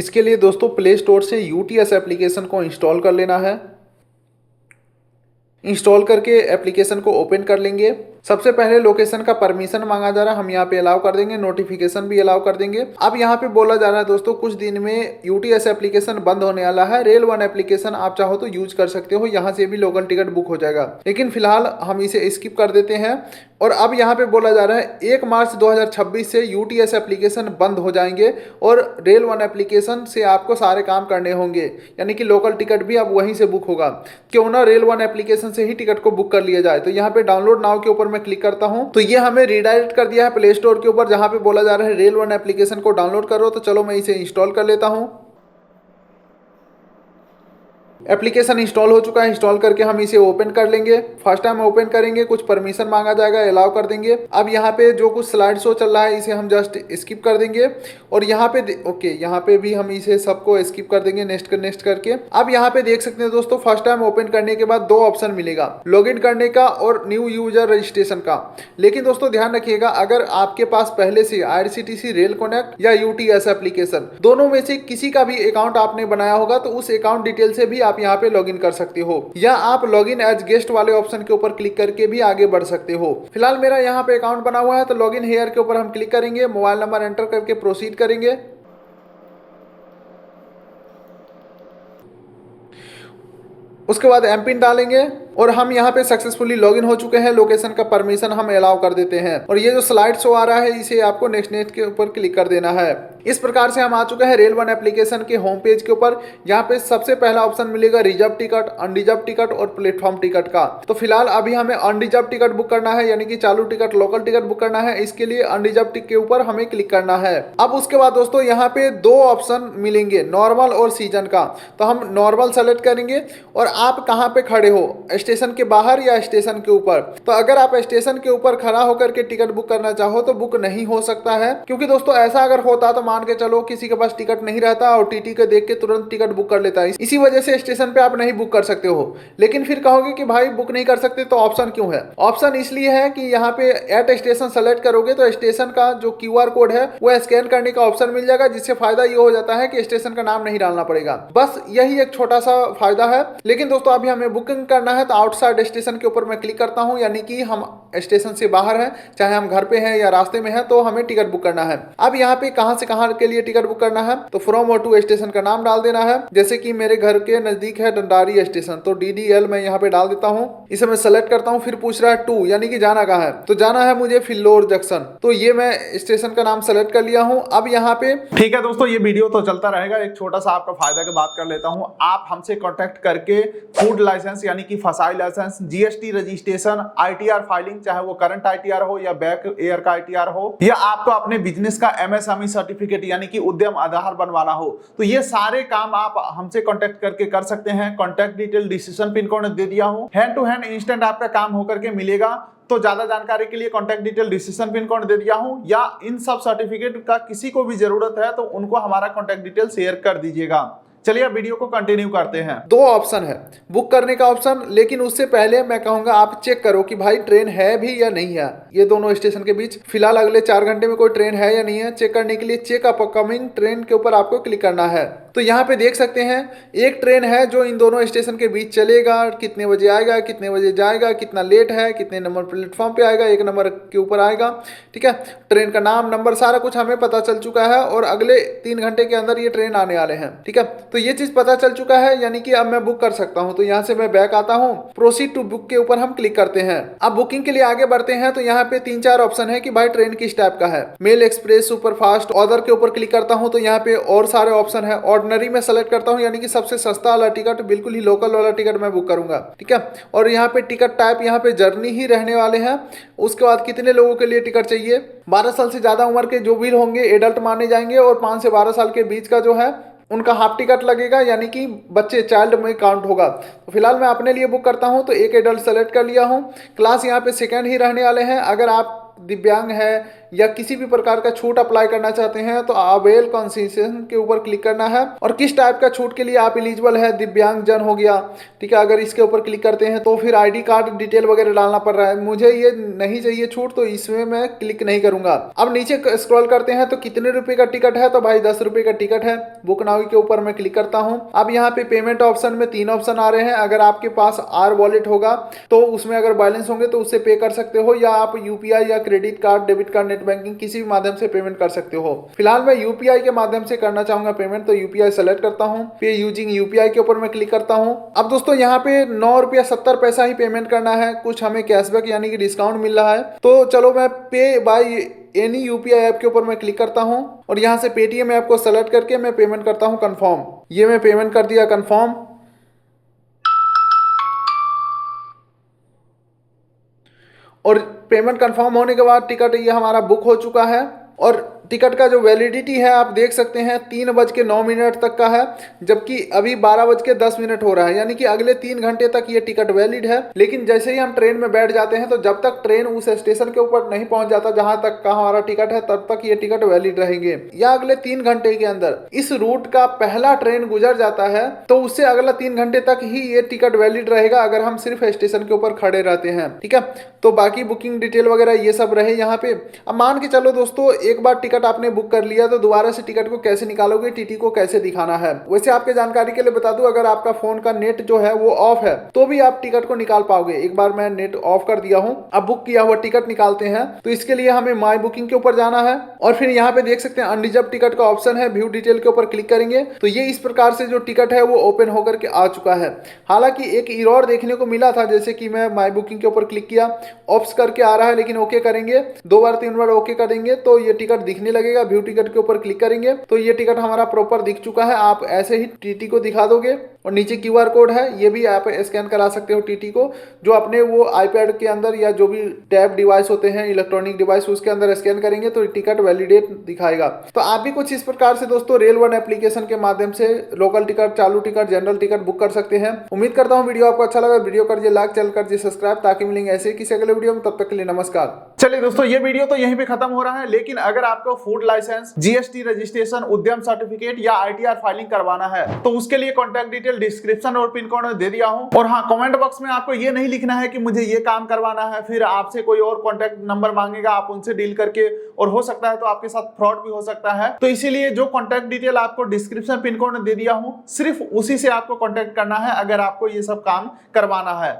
इसके लिए दोस्तों प्ले स्टोर से यूटीएस एप्लीकेशन को इंस्टॉल कर लेना है। इंस्टॉल करके एप्लीकेशन को ओपन कर लेंगे। सबसे पहले लोकेशन का परमिशन मांगा जा रहा है, हम यहाँ पे अलाउ कर देंगे, नोटिफिकेशन भी अलाउ कर देंगे। अब यहाँ पे बोला जा रहा है दोस्तों कुछ दिन में यूटीएस एप्लीकेशन बंद होने वाला है। रेल वन एप्लीकेशन आप चाहो तो यूज कर सकते हो, यहाँ से भी लोकल टिकट बुक हो जाएगा, लेकिन फिलहाल हम इसे स्किप कर देते हैं। और अब यहाँ पे बोला जा रहा है 1 मार्च 2026 से यूटीएस एप्लीकेशन बंद हो जाएंगे और रेल वन एप्लीकेशन से आपको सारे काम करने होंगे, यानी कि लोकल टिकट भी अब वहीं से बुक होगा। क्यों ना रेल वन एप्लीकेशन से ही टिकट को बुक कर लिया जाए। तो यहाँ पे डाउनलोड नाउ के ऊपर मैं क्लिक करता हूँ तो ये हमें रिडायरेक्ट कर दिया है प्ले स्टोर के ऊपर, जहाँ पे बोला जा रहा है रेल वन एप्लीकेशन को डाउनलोड करो। तो चलो मैं इसे इंस्टॉल कर लेता हूँ। एप्लीकेशन इंस्टॉल हो चुका है। इंस्टॉल करके हम इसे ओपन कर लेंगे। फर्स्ट टाइम ओपन करेंगे, कुछ परमिशन मांगा जाएगा, अलाउ कर देंगे। अब यहाँ पे जो कुछ स्लाइड शो चल रहा है इसे हम जस्ट स्किप कर देंगे और यहाँ पे ओके, यहाँ पे भी हम इसे सबको स्किप कर देंगे नेक्स्ट करके। अब यहाँ पे देख सकते हैं दोस्तों फर्स्ट टाइम ओपन करने के बाद 2 ऑप्शन मिलेगा, लॉगिन करने का और न्यू यूजर रजिस्ट्रेशन का। लेकिन दोस्तों ध्यान रखिएगा, अगर आपके पास पहले से आईआरसीटीसी रेल कनेक्ट या यूटीएस एप्लीकेशन दोनों में से किसी का भी अकाउंट आपने बनाया होगा तो उस अकाउंट डिटेल से भी आप यहाँ पे लॉगिन कर सकते हो, या आप लॉगिन एज गेस्ट वाले ऑप्शन के ऊपर क्लिक करके भी आगे बढ़ सकते हो। फिलहाल मेरा यहाँ पे अकाउंट बना हुआ है तो लॉगिन हियर के ऊपर हम क्लिक करेंगे, मोबाइल नंबर एंटर करके प्रोसीड करेंगे। उसके बाद एम पिन डालेंगे और हम यहाँ पे सक्सेसफुली लॉगिन हो चुके हैं। लोकेशन का परमिशन हम अलाउ कर देते हैं और ये जो स्लाइड शो आ रहा है इसे आपको नेक्स्ट के ऊपर क्लिक कर देना है। इस प्रकार से हम आ चुके हैं रेल वन एप्लीकेशन के होम पेज के ऊपर। यहाँ पे सबसे पहला ऑप्शन मिलेगा रिजर्व टिकट, अनरिजर्व टिकट और प्लेटफॉर्म टिकट का। तो फिलहाल अभी हमें अनरिजर्व टिकट बुक करना है, यानी कि चालू टिकट लोकल टिकट बुक करना है। इसके लिए अनरिजर्व टिकट के ऊपर हमें क्लिक करना है। अब उसके बाद दोस्तों यहाँ पे 2 ऑप्शन मिलेंगे, नॉर्मल और सीजन का। तो हम नॉर्मल सेलेक्ट करेंगे और आप कहाँ पे खड़े हो, स्टेशन के बाहर या स्टेशन के ऊपर। तो अगर आप स्टेशन के ऊपर खड़ा होकर के टिकट बुक करना चाहो तो बुक नहीं हो सकता है, क्योंकि दोस्तों ऐसा अगर होता तो मान के चलो किसी के पास टिकट नहीं रहता और टीटी को देख के तुरंत टिकट बुक कर लेता है। इसी वजह से स्टेशन पे आप नहीं बुक कर सकते हो। लेकिन फिर कहोगे कि भाई बुक नहीं कर सकते तो ऑप्शन क्यों है? ऑप्शन इसलिए है कि यहाँ पे एट स्टेशन सेलेक्ट करोगे तो स्टेशन का जो क्यूआर कोड है वो स्कैन करने का ऑप्शन मिल जाएगा, जिससे फायदा ये हो जाता है कि स्टेशन का नाम नहीं डालना पड़ेगा। बस यही एक छोटा सा फायदा है। लेकिन दोस्तों अभी हमें बुकिंग करना है तो आउटसाइड स्टेशन के ऊपर मैं क्लिक करता हूं, यानी कि हम स्टेशन से बाहर हैं, चाहे हम घर पे हैं या रास्ते में हैं, तो हमें टिकट बुक करना है। अब यहाँ पे कहां से कहां के लिए टिकट बुक करना है तो फ्रॉम और टू स्टेशन का नाम डाल देना है। जैसे कि मेरे घर के नजदीक है डंडारी स्टेशन, तो डीडीएल मैं यहाँ पे डाल देता हूँ। इसे मैं सेलेक्ट करता हूँ। फिर पूछ रहा है टू, यानी कि जाना कहाँ है, तो जाना है मुझे फिल्लोर जंक्शन। तो ये मैं स्टेशन का नाम सेलेक्ट कर लिया हूँ। अब यहाँ पे ठीक है दोस्तों, ये वीडियो तो चलता रहेगा। एक छोटा सा आपका फायदा की बात कर लेता हूँ। आप हमसे कांटेक्ट करके फूड लाइसेंस यानी कि FSSAI licence, GST registration, ITR filing, चाहे वो करंट आईटीआर हो या बैक ईयर का आईटीआर हो, या आपको अपने बिजनेस का एमएसएमई सर्टिफिकेट यानी कि उद्यम आधार बनवाना हो, तो ये सारे काम आप हमसे कांटेक्ट करके कर सकते हैं। कांटेक्ट डिटेल डिसीजन पिन कोड दे दिया हूं, हैंड टू हैंड इंस्टेंट आपका काम होकर के मिलेगा। तो ज्यादा जानकारी के लिए कांटेक्ट डिटेल डिसीजन पिन कोड दे दिया हूं, या इन सब सर्टिफिकेट का किसी को भी जरूरत है तो उनको हमारा कांटेक्ट डिटेल शेयर कर दीजिएगा। चलिए अब वीडियो को कंटिन्यू करते हैं। 2 ऑप्शन है, बुक करने का ऑप्शन, लेकिन उससे पहले मैं कहूंगा आप चेक करो कि भाई ट्रेन है भी या नहीं है ये दोनों स्टेशन के बीच। फिलहाल अगले 4 घंटे में कोई ट्रेन है या नहीं है, चेक करने के लिए चेक अपकमिंग ट्रेन के ऊपर आपको क्लिक करना है। तो यहाँ पे देख सकते हैं एक ट्रेन है जो इन दोनों स्टेशन के बीच चलेगा, कितने बजे आएगा, कितने बजे जाएगा, कितना लेट है, कितने नंबर प्लेटफॉर्म पे आएगा, 1 नंबर के ऊपर आएगा। ठीक है, ट्रेन का नाम, नंबर, सारा कुछ हमें पता चल चुका है और अगले 3 घंटे के अंदर ये ट्रेन आने वाले हैं। ठीक है, तो ये चीज पता चल चुका है, यानी कि अब मैं बुक कर सकता हूं। तो यहाँ से मैं बैक आता हूं, प्रोसीड टू बुक के ऊपर हम क्लिक करते हैं। अब बुकिंग के लिए आगे बढ़ते हैं तो यहाँ पे 3-4 ऑप्शन है कि भाई ट्रेन किस टाइप का है, mail, express, super fast, other के ऊपर क्लिक करता हूं तो यहाँ पे और सारे ऑप्शन है। ऑर्डिनरी में सेलेक्ट करता हूं, यानी कि सबसे सस्ता वाला टिकट, बिल्कुल ही लोकल वाला टिकट मैं बुक करूंगा। ठीक है, और यहाँ पे टिकट टाइप, यहाँ पे जर्नी ही रहने वाले हैं। उसके बाद कितने लोगों के लिए टिकट चाहिए, 12 साल से ज्यादा उम्र के जो भी होंगे एडल्ट माने जाएंगे और 5 से 12 साल के बीच का जो है उनका हाफ टिकट लगेगा, यानी कि बच्चे चाइल्ड में काउंट होगा। तो फिलहाल मैं अपने लिए बुक करता हूं तो एक एडल्ट सेलेक्ट कर लिया हूं। क्लास यहाँ पे सेकंड ही रहने वाले हैं। अगर आप दिव्यांग है या किसी भी प्रकार का छूट अप्लाई करना चाहते हैं तो अवेल कंसेशन के ऊपर क्लिक करना है। और किस टाइप का छूट के लिए आप एलिजिबल है, दिव्यांग जन हो गया, ठीक है। अगर इसके ऊपर क्लिक करते हैं तो फिर ID कार्ड डिटेल वगैरह डालना पड़ रहा है, मुझे ये नहीं चाहिए छूट, तो इसमें मैं क्लिक नहीं करूंगा। अब नीचे स्क्रॉल करते हैं तो कितने रुपए का टिकट है, तो भाई 10 रुपए का टिकट है। बुक नाउ के ऊपर मैं क्लिक करता हूं। अब यहाँ पे पेमेंट ऑप्शन में 3 ऑप्शन आ रहे हैं। अगर आपके पास R वॉलेट होगा तो उसमें अगर बैलेंस होंगे तो उससे पे कर सकते हो, या आप UPI या credit card, debit card, net banking किसी भी माध्यम से पेमेंट कर सकते हो। फिलहाल मैं UPI के माध्यम से करना चाहूंगा पेमेंट, तो UPI सेलेक्ट करता हूं। पे यूजिंग UPI के ऊपर मैं क्लिक करता हूं। अब दोस्तों यहाँ पे 9 रुपया 70 पैसा ही पेमेंट करना है, कुछ हमें कैशबैक यानी कि डिस्काउंट मिल रहा है। तो चलो मैं पे बाय एनी UPI ऐप के ऊपर मैं क्लिक करता हूं और यहां से पेटीएम ऐप को सेलेक्ट करके मैं पेमेंट करता हूं कंफर्म। ये मैं पेमेंट कर दिया कंफर्म। और पेमेंट कंफर्म होने के बाद टिकट ये हमारा बुक हो चुका है। और टिकट का जो वैलिडिटी है आप देख सकते हैं 3:09 तक का है, जबकि अभी 12:10 हो रहा है, यानी कि अगले 3 घंटे तक ये टिकट वैलिड है। लेकिन जैसे ही हम ट्रेन में बैठ जाते हैं तो जब तक ट्रेन उस स्टेशन के ऊपर नहीं पहुंच जाता जहां तक का हमारा टिकट है, तब तक ये टिकट वैलिड रहेंगे। या अगले 3 घंटे के अंदर इस रूट का पहला ट्रेन गुजर जाता है तो उससे अगला 3 घंटे तक ही ये टिकट वैलिड रहेगा, अगर हम सिर्फ स्टेशन के ऊपर खड़े रहते हैं, ठीक है। तो बाकी बुकिंग डिटेल वगैरह ये सब रहे यहाँ पे। अब मान के चलो दोस्तों, एक बार टिकट आपने बुक कर लिया तो दोबारा से टिकट को कैसे निकालोगे, टीटी को कैसे दिखाना है। वैसे आपके जानकारी के लिए बता दूं, अगर आपका फोन का नेट जो है वो ऑफ है तो भी आप टिकट को निकाल पाओगे। एक बार मैं नेट ऑफ कर दिया हूं, अब बुक किया हुआ टिकट निकालते हैं। तो इसके लिए हमें माई बुकिंग के ऊपर जाना है और फिर यहाँ पे देख सकते हैं अनरिजर्व टिकट का ऑप्शन है, व्यू डिटेल के ऊपर क्लिक करेंगे तो ये इस प्रकार से जो टिकट है वो ओपन होकर के आ चुका है। हालांकि एक एरर देखने को मिला था, जैसे कि मैं माई बुकिंग के ऊपर क्लिक किया, ऑप्स करके आ रहा है, लेकिन ओके करेंगे 2 बार 3 बार ओके करेंगे तो ये टिकट दिखने लगेगा। व्यू टिकट के ऊपर क्लिक करेंगे तो ये टिकट हमारा प्रॉपर दिख चुका है। आप ऐसे ही टीटी को दिखा दोगे और नीचे QR कोड है, ये भी आप स्कैन करा सकते हो टीटी को, जो अपने वो आईपैड के अंदर या जो भी टैब डिवाइस होते हैं, इलेक्ट्रॉनिक डिवाइस, उसके अंदर स्कैन करेंगे तो टिकट वैलिडेट दिखाएगा। तो आप भी कुछ इस प्रकार से दोस्तों रेल वन एप्लीकेशन के माध्यम से लोकल टिकट, चालू टिकट, जनरल टिकट बुक कर सकते हैं। उम्मीद करता हूँ वीडियो आपको अच्छा लगा। वीडियो कर दिए लाइक, चैनल कर दिए सब्सक्राइब, ताकि मिलेंगे ऐसे किसी अगले वीडियो में। तब तक के लिए नमस्कार। चलिए दोस्तों, ये वीडियो तो यहीं पे खत्म हो रहा है, लेकिन अगर आपको फूड लाइसेंस, GST रजिस्ट्रेशन, उद्यम सर्टिफिकेट या ITR फाइलिंग करवाना है तो उसके लिए कॉन्टैक्ट डिटेल डिस्क्रिप्शन और पिन कोड में दे दिया हूं। और हाँ, कमेंट बॉक्स में आपको ये नहीं लिखना है कि मुझे ये काम करवाना है, फिर आपसे कोई और कॉन्टैक्ट नंबर मांगेगा, आप उनसे डील करके, और हो सकता है तो आपके साथ फ्रॉड भी हो सकता है। तो इसीलिए जो कॉन्टैक्ट डिटेल आपको डिस्क्रिप्शन पिन कोड में दे दिया हूं, सिर्फ उसी से आपको कॉन्टैक्ट करना है अगर आपको ये सब काम करवाना है।